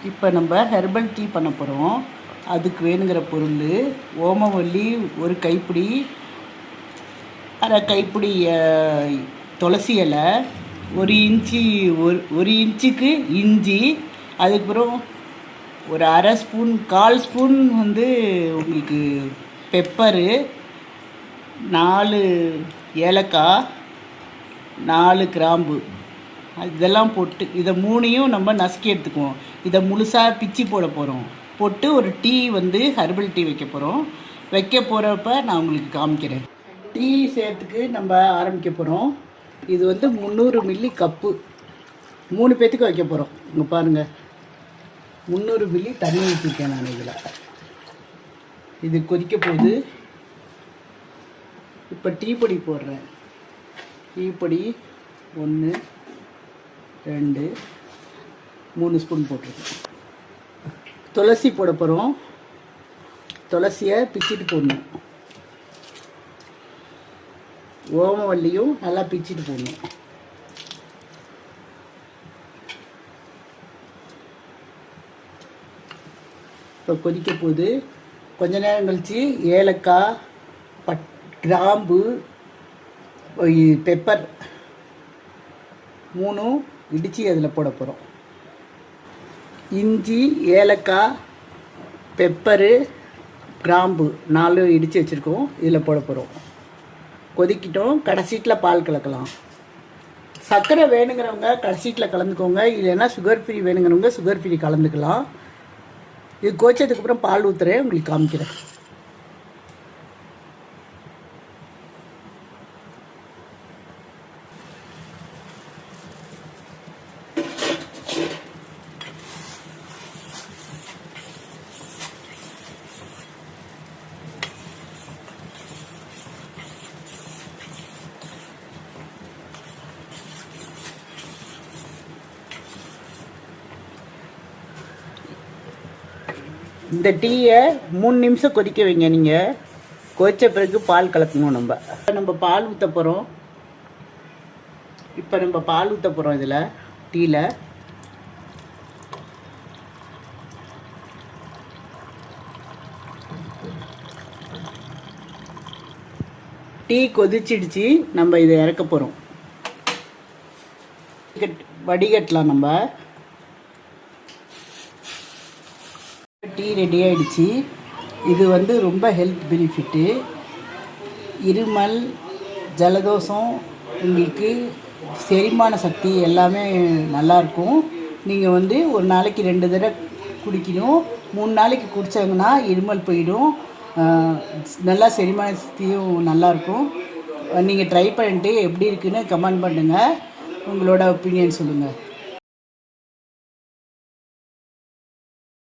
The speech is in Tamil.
இப்போ நம்ம ஹெர்பல் டீ பண்ண போகிறோம். அதுக்கு வேணுங்கிற பொருள் ஓமவல்லி ஒரு கைப்பிடி, அரை கைப்பிடி துளசி இலை, ஒரு இன்ச்சுக்கு இஞ்சி, அதுக்கப்புறம் ஒரு அரை ஸ்பூன் 1/4 ஸ்பூன் உங்களுக்கு பெப்பரு, 4 ஏலக்காய், 4 கிராம்பு, இதெல்லாம் போட்டு இதை 3ஐயும் நம்ம நசுக்கி எடுத்துக்குவோம். இதை முழுசாக பிச்சு போட போகிறோம். போட்டு ஒரு டீ ஹெர்பல் டீ வைக்க போகிறோம். வைக்க போகிறப்ப நான் உங்களுக்கு காமிக்கிறேன். டீ செய்யறதுக்கு நம்ம ஆரம்பிக்க போகிறோம். இது 300 மில்லி கப்பு, 3 பேத்துக்கு வைக்க போகிறோம். இங்கே பாருங்கள், 300 மில்லி தண்ணி ஊற்றிருக்கேன் நான். இதில் இது கொதிக்க போகுது. இப்போ டீ பொடி போடுறேன். டீ பொடி 1 2 3 ஸ்பூன் போட்டிருக்கேன். துளசி போட போகிறோம். துளசியை பிச்சிட்டு போடணும். ஓமவல்லியும் நல்லா பிச்சிட்டு போடணும். இப்போ கொதிக்க போகுது. கொஞ்ச நேரம் கழித்து ஏலக்காய், கிராம்பு, பெப்பர் 3 இடித்து அதில் போட போகிறோம். இஞ்சி, ஏலக்காய், பெப்பரு, கிராம்பு 4 இடித்து வச்சுருக்கோம். இதில் போட போகிறோம். கொதிக்கிட்டோம். கடைசீட்டில் பால் கலக்கலாம். சர்க்கரை வேணுங்கிறவங்க கடைசீட்டில் கலந்துக்கோங்க. இல்லைன்னா சுகர் ஃப்ரீ வேணுங்கிறவங்க சுகர் ஃப்ரீ கலந்துக்கலாம். இது கோச்சதுக்கப்புறம் பால் ஊற்றுறேன், உங்களுக்கு காமிக்கிறேன். இந்த டீயை 3 நிமிஷம் கொதிக்க வைங்க. நீங்கள் கொதித்த பிறகு பால் கலக்கணும். நம்ம பால் ஊற்ற போகிறோம். இப்போ நம்ம பால் ஊற்ற போகிறோம். இதில் டீயில் டீ கொதிச்சிடுச்சு. நம்ம இதை இறக்க போகிறோம். வடிகட்டலாம். நம்ம டீ ரெடி ஆகிடுச்சு. இது ரொம்ப ஹெல்த் பெனிஃபிட்டு. இருமல், ஜலதோஷம், உங்களுக்கு செரிமான சக்தி எல்லாமே நல்லாயிருக்கும். நீங்கள் ஒரு நாளைக்கு 2 தடவை குடிக்கணும். 3 நாளைக்கு குடித்தாங்கன்னா இருமல் போயிடும். நல்லா செரிமான சக்தியும் நல்லாயிருக்கும். நீங்கள் ட்ரை பண்ணிட்டு எப்படி இருக்குன்னு கமெண்ட் பண்ணுங்கள். உங்களோட ஒப்பீனியன் சொல்லுங்கள்.